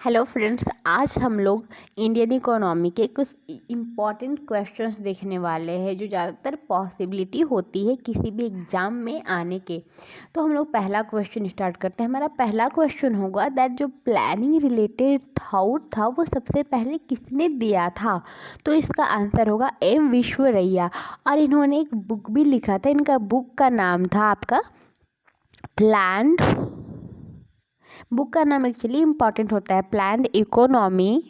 Hello friends, आज हम लोग इंडियन इकोनॉमी के कुछ इम्पॉर्टेंट क्वेश्चंस देखने वाले हैं जो ज़्यादातर पॉसिबिलिटी होती है किसी भी एग्ज़ाम में आने के। तो हम लोग पहला क्वेश्चन स्टार्ट करते हैं। हमारा पहला क्वेश्चन होगा दैट जो प्लानिंग रिलेटेड थाउट था वो सबसे पहले किसने दिया था। तो इसका आंसर होगा एम विश्वेश्वरैया। और इन्होंने एक बुक भी लिखा था, इनका बुक का नाम था आपका प्लान्ड। बुक का नाम एक्चुअली इम्पॉर्टेंट होता है, प्लान्ड इकोनॉमी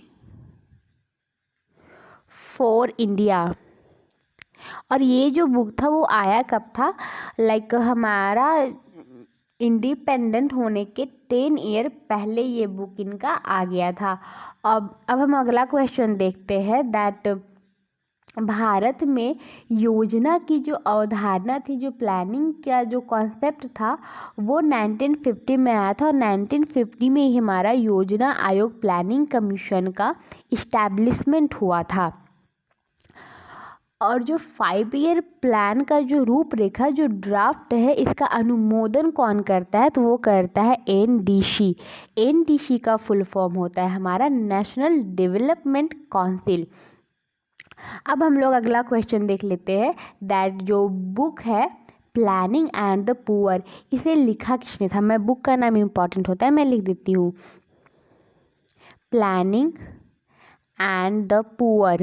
फॉर इंडिया। और ये जो बुक था वो आया कब था, हमारा इंडिपेंडेंट होने के 10 ईयर पहले ये बुक इनका आ गया था। अब हम अगला क्वेश्चन देखते हैं दैट भारत में योजना की जो अवधारणा थी, जो प्लानिंग का जो कॉन्सेप्ट था वो 1950 में आया था। और 1950 में ही हमारा योजना आयोग प्लानिंग कमीशन का इस्टेब्लिशमेंट हुआ था। और जो 5 ईयर प्लान का जो रूपरेखा जो ड्राफ्ट है, इसका अनुमोदन कौन करता है, तो वो करता है एनडीसी। एनडीसी का फुल फॉर्म होता है हमारा नेशनल डेवलपमेंट काउंसिल। अब हम लोग अगला क्वेश्चन देख लेते हैं दैट जो बुक है प्लानिंग एंड द पुअर, इसे लिखा किसने था। मैं बुक का नाम इम्पॉर्टेंट होता है, मैं लिख देती हूँ प्लानिंग एंड द पुअर।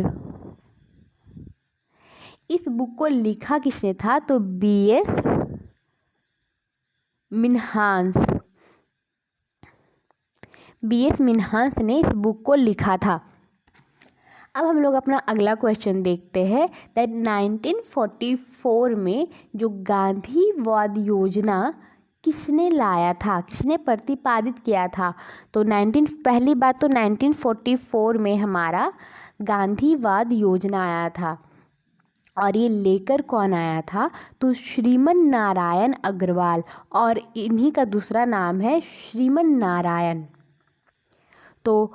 इस बुक को लिखा किसने था, तो बीएस मिन्हास। बीएस मिन्हास ने इस बुक को लिखा था। अब हम लोग अपना अगला क्वेश्चन देखते हैं दैट 1944 में जो गांधीवाद योजना किसने लाया था, किसने प्रतिपादित किया था। तो पहली बात तो 1944 में हमारा गांधीवाद योजना आया था। और ये लेकर कौन आया था, तो श्रीमन नारायण अग्रवाल। और इन्हीं का दूसरा नाम है श्रीमन नारायण। तो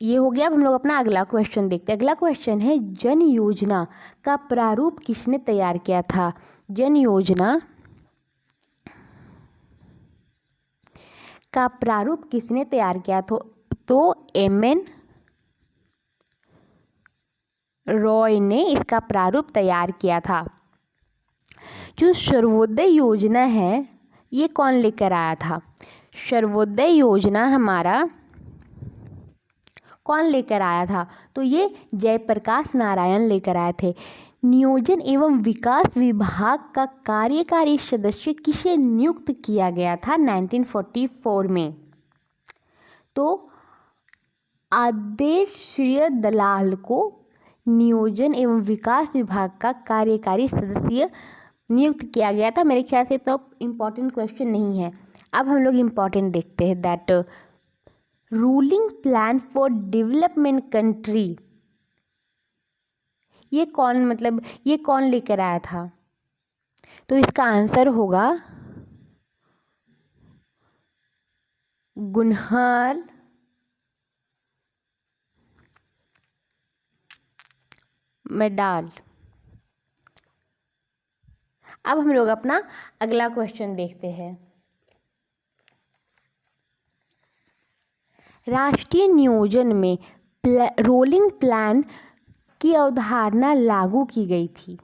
ये हो गया। अब हम लोग अपना अगला क्वेश्चन देखते हैं। अगला क्वेश्चन है जन योजना का प्रारूप किसने तैयार किया था। जन योजना का प्रारूप किसने तैयार किया तो एमएन रॉय ने इसका प्रारूप तैयार किया था। जो सर्वोदय योजना है ये कौन लेकर आया था। सर्वोदय योजना हमारा कौन लेकर आया था, तो ये जयप्रकाश नारायण लेकर आए थे। नियोजन एवं विकास विभाग का कार्यकारी सदस्य किसे नियुक्त किया गया था 1944 में, तो आदेश श्री दलाल को नियोजन एवं विकास विभाग का कार्यकारी सदस्य नियुक्त किया गया था। मेरे ख्याल से तो इम्पॉर्टेंट क्वेश्चन नहीं है। अब हम लोग इम्पॉर्टेंट देखते हैं that ruling plan for development country, ये कौन लेकर आया था, तो इसका आंसर होगा गुनहर मेडाल। अब हम लोग अपना अगला क्वेश्चन देखते हैं। राष्ट्रीय नियोजन में रोलिंग प्लान की अवधारणा लागू की गई थी।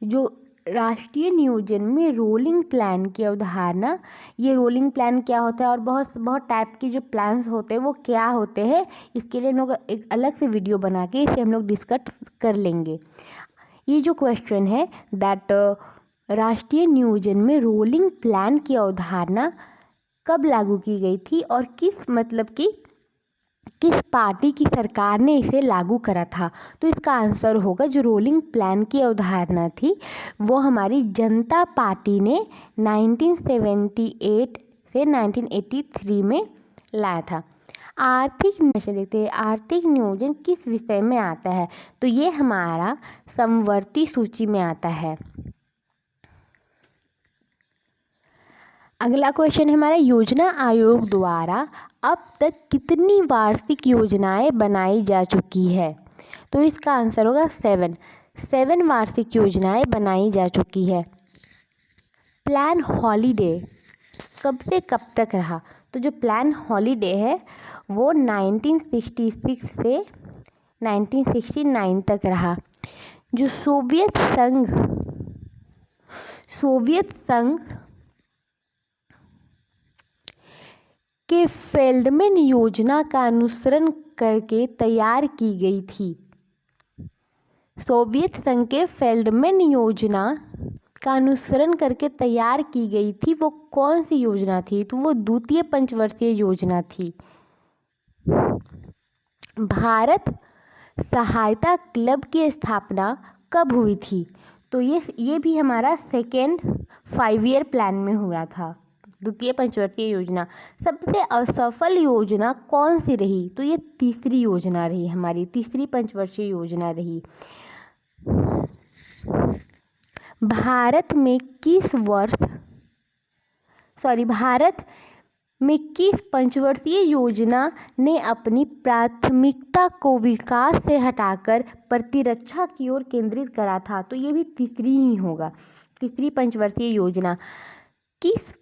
जो राष्ट्रीय नियोजन में रोलिंग प्लान की अवधारणा, ये रोलिंग प्लान क्या होता है और बहुत बहुत टाइप के जो प्लान्स होते हैं वो क्या होते हैं, इसके लिए हम लोग एक अलग से वीडियो बना के इसे हम लोग डिस्कस कर लेंगे। ये जो क्वेश्चन है दैट राष्ट्रीय नियोजन में रोलिंग प्लान की अवधारणा कब लागू की गई थी और किस पार्टी की सरकार ने इसे लागू करा था, तो इसका आंसर होगा जो रोलिंग प्लान की अवधारणा थी वो हमारी जनता पार्टी ने 1978 से 1983 में लाया था। आर्थिक नियोजन देखते हैं। आर्थिक नियोजन किस विषय में आता है, तो ये हमारा समवर्ती सूची में आता है। अगला क्वेश्चन है हमारा योजना आयोग द्वारा अब तक कितनी वार्षिक योजनाएं बनाई जा चुकी है, तो इसका आंसर होगा 7 वार्षिक योजनाएं बनाई जा चुकी है। प्लान हॉलीडे कब से कब तक रहा, तो जो प्लान हॉलीडे है वो 1966 से 1969 तक रहा। जो सोवियत संघ के फेल्डमैन योजना का अनुसरण करके तैयार की गई थी। सोवियत संघ के फेल्डमैन योजना का अनुसरण करके तैयार की गई थी, वो कौन सी योजना थी? तो वो द्वितीय पंचवर्षीय योजना थी। भारत सहायता क्लब की स्थापना कब हुई थी? तो ये भी हमारा सेकेंड 5 ईयर प्लान में हुआ था। द्वितीय पंचवर्षीय योजना। सबसे असफल योजना कौन सी रही? तो ये तीसरी योजना रही, हमारी तीसरी पंचवर्षीय योजना रही। भारत में किस पंचवर्षीय योजना ने अपनी प्राथमिकता को विकास से हटाकर प्रतिरक्षा की ओर केंद्रित करा था? तो ये भी तीसरी ही होगा, तीसरी पंचवर्षीय योजना। किस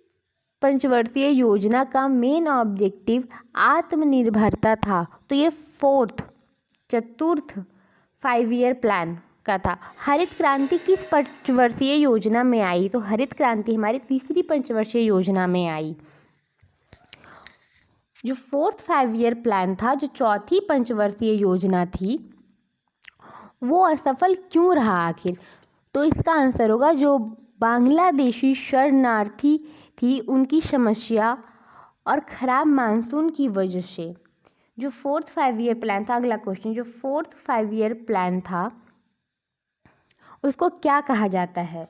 पंचवर्षीय योजना का मेन ऑब्जेक्टिव आत्मनिर्भरता था? तो ये चतुर्थ 5 ईयर प्लान का था। हरित क्रांति किस पंचवर्षीय योजना में आई? तो हरित क्रांति हमारी तीसरी पंचवर्षीय योजना में आई। जो 4th 5 ईयर प्लान था, जो चौथी पंचवर्षीय योजना थी, वो असफल क्यों रहा आखिर? तो इसका आंसर होगा जो बांग्लादेशी शरणार्थी थी उनकी समस्या और ख़राब मानसून की वजह से। जो 4th 5 ईयर प्लान था, अगला क्वेश्चन, जो 4th 5 ईयर प्लान था उसको क्या कहा जाता है?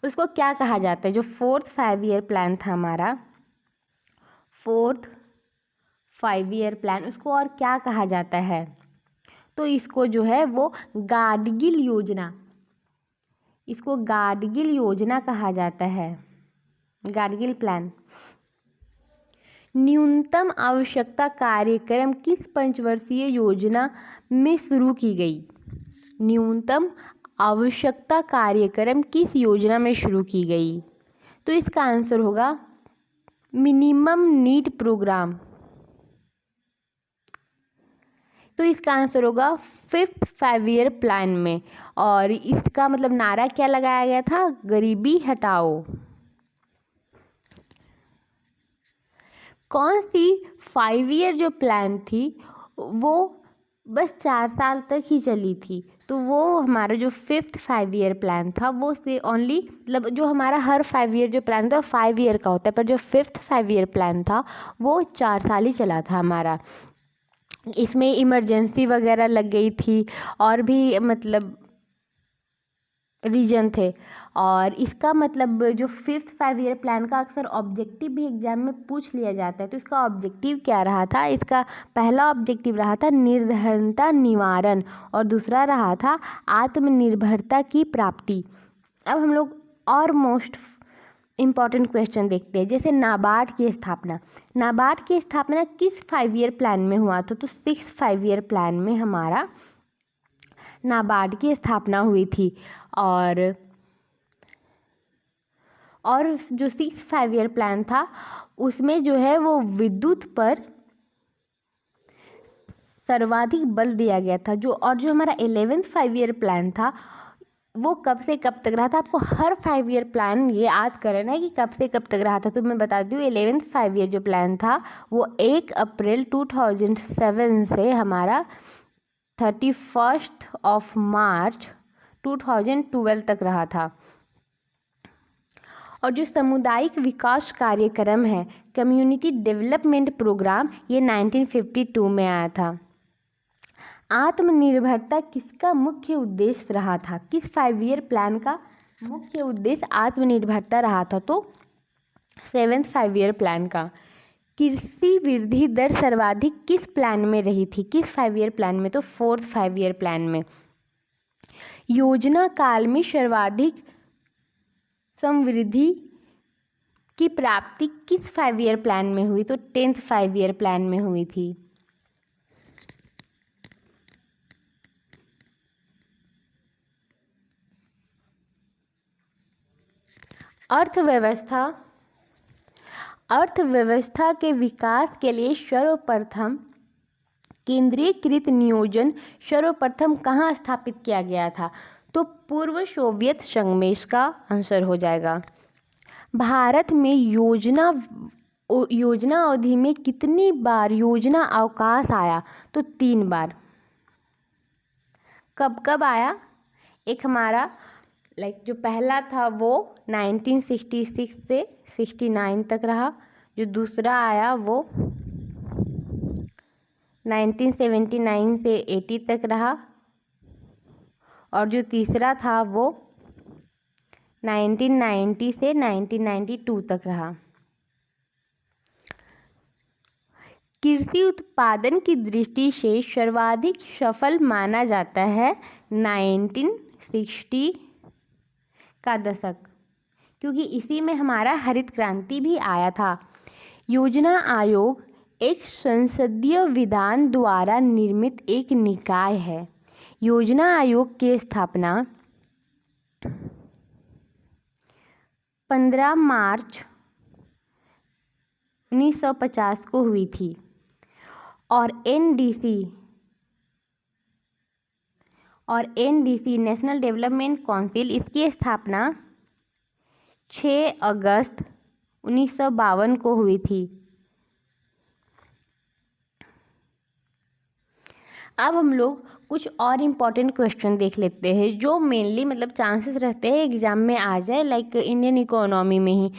उसको क्या कहा जाता है? जो 4th 5 ईयर प्लान था हमारा, 4th 5 ईयर प्लान, उसको और क्या कहा जाता है? तो इसको जो है वो गाडगिल योजना, इसको गाडगिल योजना कहा जाता है, गाडगिल प्लान। न्यूनतम आवश्यकता कार्यक्रम किस पंचवर्षीय योजना में शुरू की गई? न्यूनतम आवश्यकता कार्यक्रम किस योजना में शुरू की गई? तो इसका आंसर होगा मिनिमम नीड प्रोग्राम। तो इसका आंसर होगा 5th 5 ईयर प्लान में। और इसका मतलब नारा क्या लगाया गया था? गरीबी हटाओ। कौन सी 5 ईयर जो प्लान थी वो बस 4 साल तक ही चली थी? तो वो हमारा जो 5th 5 ईयर प्लान था वो से ओनली, मतलब जो हमारा हर 5 ईयर जो प्लान था 5 ईयर का होता है, पर जो 5th 5 ईयर प्लान था वो 4 साल ही चला था हमारा। इसमें इमरजेंसी वगैरह लग गई थी और भी मतलब रीजन थे। और इसका मतलब जो 5th 5 ईयर प्लान का अक्सर ऑब्जेक्टिव भी एग्जाम में पूछ लिया जाता है। तो इसका ऑब्जेक्टिव क्या रहा था? इसका पहला ऑब्जेक्टिव रहा था निर्धनता निवारण और दूसरा रहा था आत्मनिर्भरता की प्राप्ति। अब हम लोग और मोस्ट इम्पॉर्टेंट क्वेश्चन देखते हैं, जैसे नाबार्ड की स्थापना। नाबार्ड की स्थापना किस 5 ईयर प्लान में हुआ था? तो 6th 5 ईयर प्लान में हमारा नाबार्ड की स्थापना हुई थी। और जो 6th 5 ईयर प्लान था उसमें जो है वो विद्युत पर सर्वाधिक बल दिया गया था। जो हमारा 11th 5 ईयर प्लान था वो कब से कब तक रहा था? आपको हर 5 ईयर प्लान ये याद करना है कि कब से कब तक रहा था। तो मैं बता दूँ 11th 5 ईयर जो प्लान था वो 1 अप्रैल 2007 से हमारा 31 मार्च 2012 तक रहा था। और जो सामुदायिक विकास कार्यक्रम है, कम्युनिटी डेवलपमेंट प्रोग्राम, ये 1952 में आया था। आत्मनिर्भरता किसका मुख्य उद्देश्य रहा था? किस 5 ईयर प्लान का मुख्य उद्देश्य आत्मनिर्भरता रहा था? तो 7th 5 ईयर प्लान का। कृषि वृद्धि दर सर्वाधिक किस प्लान में रही थी? किस 5 ईयर प्लान में? तो 4th 5 ईयर प्लान में। योजना काल में सर्वाधिक समृद्धि की प्राप्ति किस 5 ईयर प्लान में हुई? तो 10th 5 ईयर प्लान में हुई थी। अर्थव्यवस्था अर्थव्यवस्था के विकास के लिए सर्वप्रथम केंद्रीकृत नियोजन सर्वप्रथम कहाँ स्थापित किया गया था? तो पूर्व सोवियत संघ में इसका आंसर हो जाएगा। भारत में योजना अवधि में कितनी बार योजना अवकाश आया? तो 3 बार। कब कब आया? एक हमारा जो पहला था वो 1966 से 69 तक रहा। जो दूसरा आया वो 1979 से 80 तक रहा। और जो तीसरा था वो 1990 से 1992 तक रहा। कृषि उत्पादन की दृष्टि से सर्वाधिक सफल माना जाता है 1960 का दशक, क्योंकि इसी में हमारा हरित क्रांति भी आया था। योजना आयोग एक संसदीय विधान द्वारा निर्मित एक निकाय है। योजना आयोग की स्थापना 15 मार्च 1950 को हुई थी और एनडीसी नेशनल डेवलपमेंट काउंसिल इसकी स्थापना 6 अगस्त 1952 को हुई थी। अब हम लोग कुछ और इम्पॉर्टेंट क्वेश्चन देख लेते हैं जो मेनली चांसेस रहते हैं एग्जाम में आ जाए, इंडियन इकोनॉमी में ही,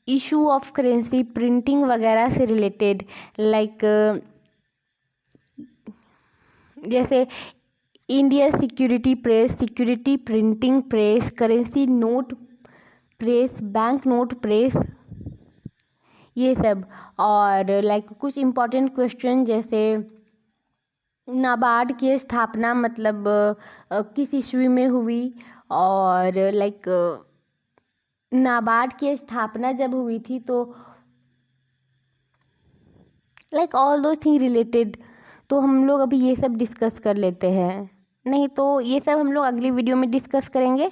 इशू ऑफ करेंसी प्रिंटिंग वगैरह से रिलेटेड, जैसे India security press, security printing press, currency note press, bank note press, ये सब। और कुछ इम्पॉर्टेंट क्वेश्चन जैसे नाबार्ड की स्थापना किस ईस्वी में हुई, और नाबार्ड की स्थापना जब हुई थी तो ऑल दो थिंग रिलेटेड, तो हम लोग अभी ये सब डिस्कस कर लेते हैं। नहीं तो ये सब हम लोग अगली वीडियो में डिस्कस करेंगे।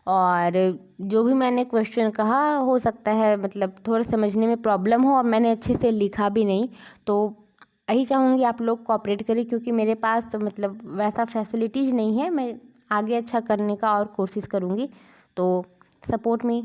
और जो भी मैंने क्वेश्चन कहा हो सकता है थोड़ा समझने में प्रॉब्लम हो और मैंने अच्छे से लिखा भी नहीं, तो यही चाहूँगी आप लोग कोऑपरेट करें, क्योंकि मेरे पास वैसा फैसिलिटीज़ नहीं है। मैं आगे अच्छा करने का और कोशिश करूँगी, तो सपोर्ट मी।